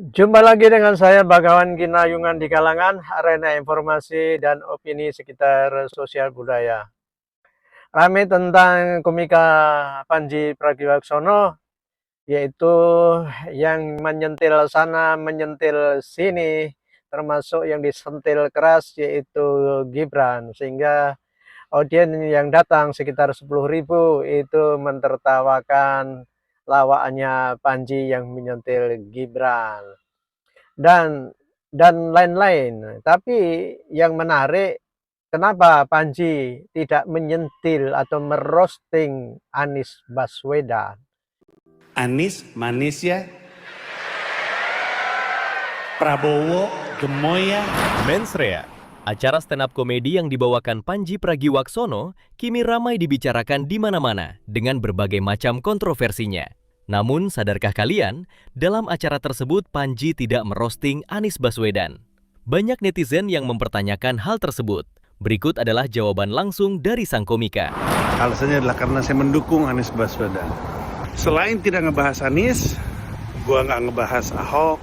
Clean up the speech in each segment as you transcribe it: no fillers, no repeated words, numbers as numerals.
Jumpa lagi dengan saya Bagawan Ginayungan di kalangan arena informasi dan opini sekitar sosial budaya. Rame tentang komika Panji Pragiwaksono, yaitu yang menyentil sana, menyentil sini, termasuk yang disentil keras yaitu Gibran, sehingga audiens yang datang sekitar 10.000 itu mentertawakan lawaannya Panji yang menyentil Gibran dan lain-lain. Tapi yang menarik, kenapa Panji tidak menyentil atau merosting Anies Baswedan? Anies manis ya, Prabowo gemoy ya. Mensrea, acara stand-up komedi yang dibawakan Panji Pragiwaksono kini ramai dibicarakan di mana-mana dengan berbagai macam kontroversinya. Namun, sadarkah kalian, dalam acara tersebut Panji tidak merosting Anies Baswedan? Banyak netizen yang mempertanyakan hal tersebut. Berikut adalah jawaban langsung dari sang komika. Alasannya adalah karena saya mendukung Anies Baswedan. Selain tidak ngebahas Anies, gua nggak ngebahas Ahok,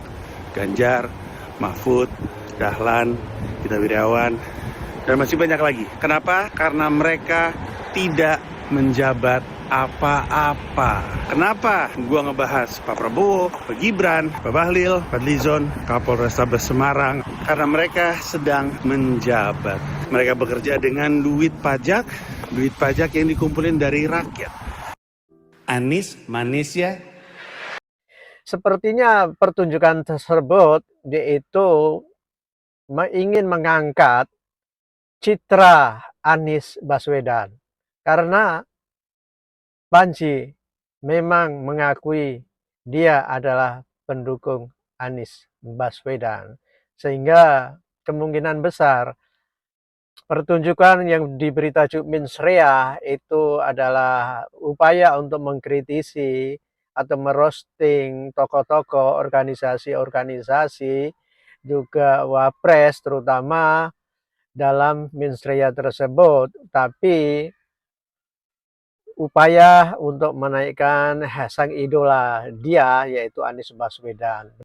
Ganjar, Mahfud, Dahlan, Gita Wirjawan, dan masih banyak lagi. Kenapa? Karena mereka tidak menjabat apa-apa. Kenapa gua ngebahas Pak Prabowo, Pak Gibran, Pak Bahlil, Pak Fadlizon, Kapolrestabes Semarang? Karena mereka sedang menjabat. Mereka bekerja dengan duit pajak yang dikumpulin dari rakyat. Anies manis ya. Sepertinya pertunjukan tersebut yaitu ingin mengangkat citra Anies Baswedan, karena Panji memang mengakui dia adalah pendukung Anies Baswedan, sehingga kemungkinan besar pertunjukan yang diberi tajuk Mensrea itu adalah upaya untuk mengkritisi atau merosting tokoh-tokoh, organisasi-organisasi, juga wapres terutama dalam Mensrea tersebut. Tapi upaya untuk menaikkan sang idola dia, yaitu Anies Baswedan.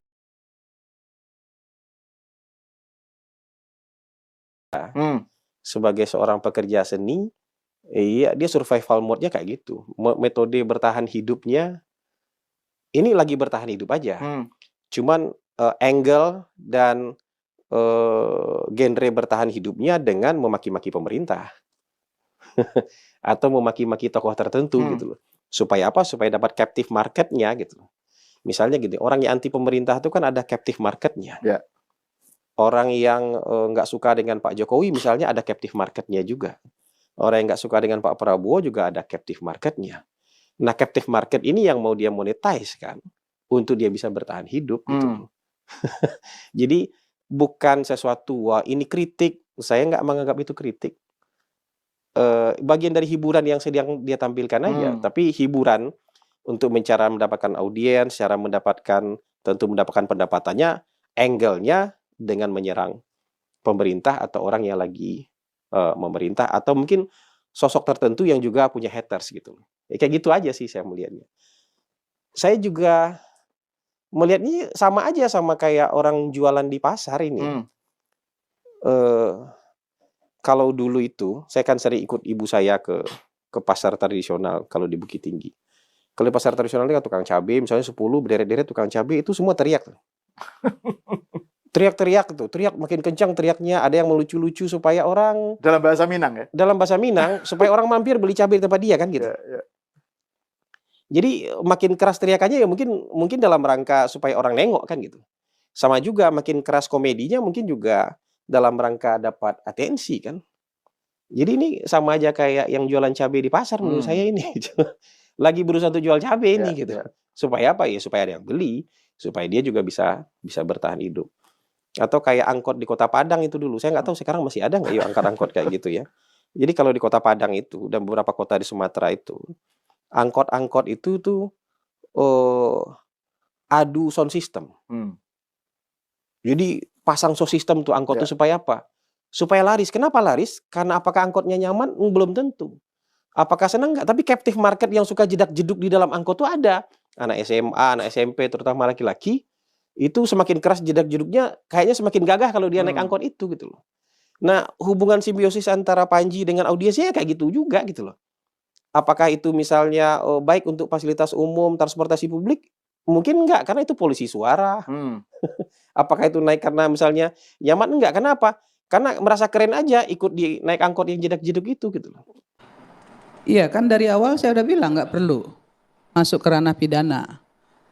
Sebagai seorang pekerja seni, iya dia survival mode-nya kayak gitu. Metode bertahan hidupnya, ini lagi bertahan hidup aja. Cuman angle dan genre bertahan hidupnya dengan memaki-maki pemerintah. Atau memaki-maki tokoh tertentu gitu loh. Supaya apa? Supaya dapat captive market-nya gitu loh. Misalnya gini, orang yang anti pemerintah itu kan ada captive market-nya. Ya. Orang yang nggak suka dengan Pak Jokowi misalnya ada captive market-nya juga. Orang yang nggak suka dengan Pak Prabowo juga ada captive market-nya. Nah, captive market ini yang mau dia monetize kan, untuk dia bisa bertahan hidup gitu. Jadi bukan sesuatu, wah ini kritik, saya nggak menganggap itu kritik. Bagian dari hiburan yang sedang dia tampilkan aja, tapi hiburan untuk mendapatkan audiens, cara tentu mendapatkan pendapatannya, angle-nya dengan menyerang pemerintah atau orang yang lagi memerintah, atau mungkin sosok tertentu yang juga punya haters gitu. Ya, kayak gitu aja sih saya melihatnya. Saya juga melihatnya sama aja sama kayak orang jualan di pasar ini. Kalau dulu itu, saya kan sering ikut ibu saya ke pasar tradisional kalau di Bukit Tinggi. Kalau di pasar tradisional itu tukang cabai, misalnya 10 berderet-deret tukang cabai, itu semua teriak. Teriak-teriak tuh, teriak makin kencang teriaknya, ada yang melucu-lucu supaya orang... Dalam bahasa Minang ya? Dalam bahasa Minang, supaya orang mampir beli cabai di tempat dia kan gitu. Ya. Jadi makin keras teriakannya ya mungkin dalam rangka supaya orang nengok kan gitu. Sama juga makin keras komedinya mungkin juga dalam rangka dapat atensi kan. Jadi ini sama aja kayak yang jualan cabai di pasar menurut saya ini. Lagi berusaha untuk jual cabai ini gitu. Supaya apa ya? Supaya ada yang beli, supaya dia juga bisa bertahan hidup. Atau kayak angkot di Kota Padang itu dulu. Saya nggak tahu sekarang masih ada nggak ya angkot-angkot kayak gitu ya. Jadi kalau di Kota Padang itu dan beberapa kota di Sumatera itu, angkot-angkot itu tuh adu sound system. Jadi pasang sound system tuh angkot tuh supaya apa? Supaya laris. Kenapa laris? Karena apakah angkotnya nyaman? Belum tentu. Apakah senang nggak? Tapi captive market yang suka jedak-jeduk di dalam angkot tuh ada. Anak SMA, anak SMP, terutama laki-laki, itu semakin keras jedak-jeduknya, kayaknya semakin gagah kalau dia naik angkot itu gitu loh. Nah, hubungan simbiosis antara Panji dengan audiensnya kayak gitu juga gitu loh. Apakah itu misalnya baik untuk fasilitas umum, transportasi publik? Mungkin enggak, karena itu polusi suara. Apakah itu naik karena misalnya nyaman? Enggak, kenapa? Karena merasa keren aja ikut di naik angkot yang jedak-jeduk itu gitu loh. Iya kan dari awal saya udah bilang nggak perlu masuk ke ranah pidana.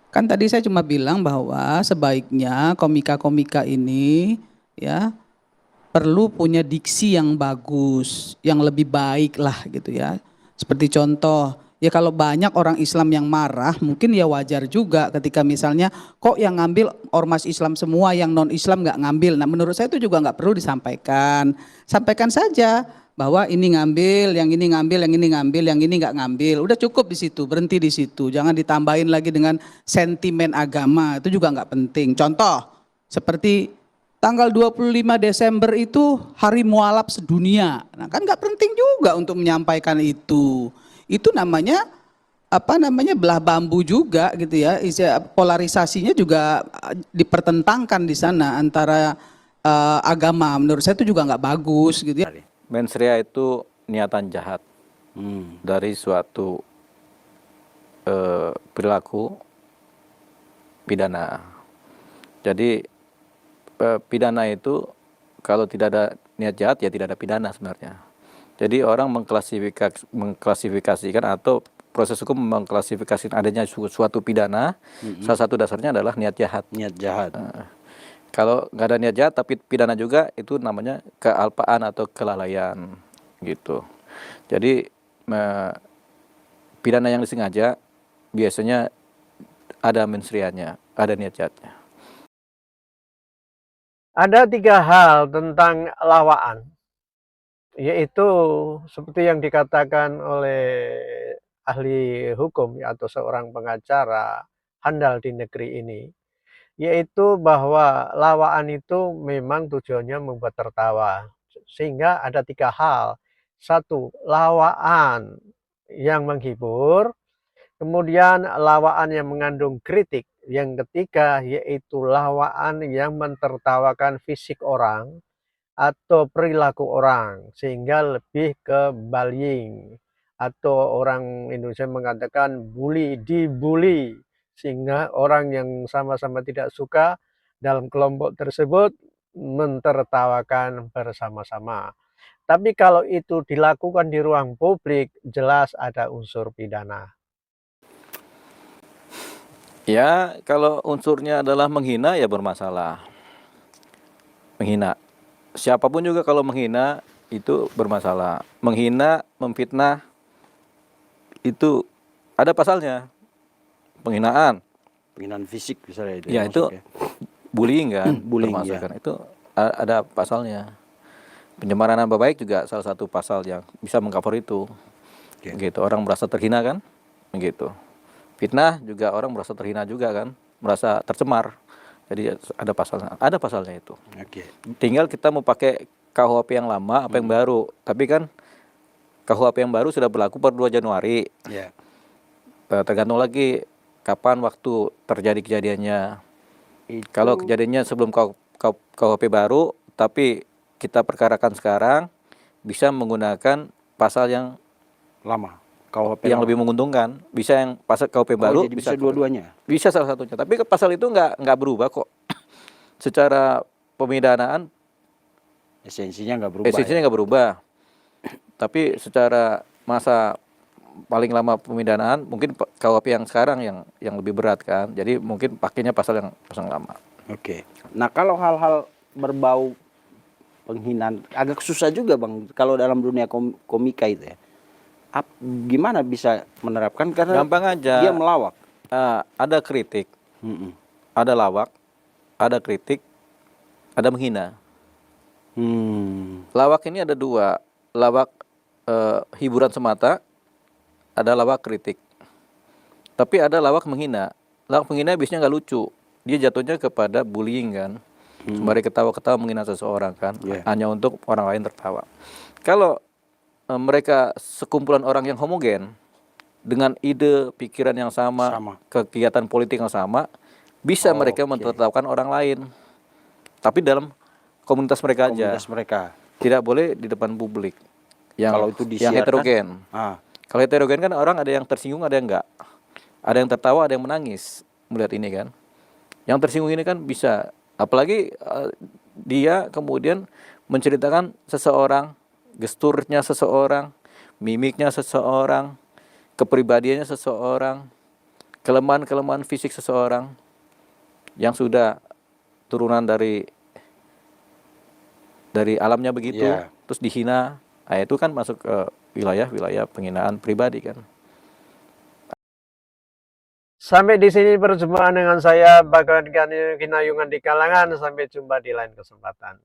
Kan tadi saya cuma bilang bahwa sebaiknya komika-komika ini ya perlu punya diksi yang bagus, yang lebih baik lah gitu ya. Seperti contoh, ya kalau banyak orang Islam yang marah, mungkin ya wajar juga ketika misalnya kok yang ngambil ormas Islam semua, yang non-Islam nggak ngambil. Nah menurut saya itu juga nggak perlu disampaikan. Sampaikan saja bahwa ini ngambil, yang ini ngambil, yang ini ngambil, yang ini nggak ngambil. Udah cukup di situ, berhenti di situ. Jangan ditambahin lagi dengan sentimen agama, itu juga nggak penting. Contoh, seperti tanggal 25 Desember itu hari mualaf sedunia. Nah kan nggak penting juga untuk menyampaikan itu. Itu namanya belah bambu juga gitu ya. Polarisasinya juga dipertentangkan di sana antara agama. Menurut saya itu juga nggak bagus gitu ya. Mensrea itu niatan jahat dari suatu perilaku pidana. Jadi pidana itu kalau tidak ada niat jahat ya tidak ada pidana sebenarnya. Jadi orang mengklasifikasikan atau proses hukum mengklasifikasikan adanya suatu pidana, salah satu dasarnya adalah niat jahat. Niat jahat. Kalau nggak ada niat jahat tapi pidana juga, itu namanya kealpaan atau kelalaian gitu. Jadi pidana yang disengaja biasanya ada mensreanya, ada niat jahatnya. Ada 3 hal tentang lawaan, yaitu seperti yang dikatakan oleh ahli hukum atau seorang pengacara handal di negeri ini, yaitu bahwa lawaan itu memang tujuannya membuat tertawa. Sehingga ada 3 hal. 1, lawaan yang menghibur. Kemudian lawaan yang mengandung kritik. Yang ketiga yaitu lawaan yang mentertawakan fisik orang atau perilaku orang. Sehingga lebih ke bullying. Atau orang Indonesia mengatakan dibully. Sehingga orang yang sama-sama tidak suka dalam kelompok tersebut mentertawakan bersama-sama. Tapi kalau itu dilakukan di ruang publik, jelas ada unsur pidana. Ya, kalau unsurnya adalah menghina ya bermasalah. Menghina. Siapapun juga kalau menghina itu bermasalah. Menghina, memfitnah itu ada pasalnya. Penghinaan fisik misalnya itu. ya itu bullying kan, Bullying, termasuk ya. kan. Itu ada pasalnya. Pencemaran nama baik juga salah satu pasal yang bisa mengcover itu. Gitu, orang merasa terhina kan, begitu. Fitnah juga orang merasa terhina juga kan, merasa tercemar. Jadi ada pasalnya itu. Tinggal kita mau pakai KUHP yang lama apa yang baru. Tapi kan KUHP yang baru sudah berlaku per 2 Januari. Tergantung lagi kapan waktu terjadi kejadiannya. Kalau kejadiannya sebelum KUHP baru, tapi kita perkarakan sekarang, bisa menggunakan pasal yang Lama. yang lebih menguntungkan. Bisa yang pasal KUHP baru, jadi bisa dua-duanya. bisa salah satunya. Tapi pasal itu nggak berubah kok. Secara pemidanaan Esensinya nggak berubah. nggak berubah. Tapi secara masa paling lama pemidanaan mungkin KUHP yang sekarang yang lebih berat kan. Jadi mungkin pakainya pasal yang lama. Nah kalau hal-hal berbau penghinaan agak susah juga Bang kalau dalam dunia komika itu ya. Gimana bisa menerapkan karena Gampang aja. dia melawak. Ada kritik, ada lawak, ada kritik, ada menghina. Lawak ini ada 2, lawak hiburan semata, ada lawak kritik. Tapi ada lawak menghina. Lawak menghina biasanya nggak lucu. Dia jatuhnya kepada bullying kan. Sembari ketawa-ketawa menghina seseorang kan. Hanya untuk orang lain tertawa. Kalau mereka sekumpulan orang yang homogen dengan ide pikiran yang sama. Kegiatan politik yang sama, Bisa Oh, mereka oke. mentertawakan orang lain, tapi dalam komunitas mereka aja. Komunitas mereka. Tidak boleh di depan publik. Kalau itu yang disiarkan? heterogen. Ah, Kalau heterogen kan orang ada yang tersinggung, ada yang enggak. Ada yang tertawa, ada yang menangis melihat ini kan. Yang tersinggung ini kan bisa, apalagi dia kemudian menceritakan seseorang, gesturnya seseorang, mimiknya seseorang, kepribadiannya seseorang, kelemahan-kelemahan fisik seseorang yang sudah turunan dari alamnya begitu, Iya. terus dihina. Nah, itu kan masuk ke wilayah-wilayah penghinaan pribadi kan. Sampai di sini perjumpaan dengan saya Bagawan Kinayungan di Kalangan. Sampai jumpa di lain kesempatan.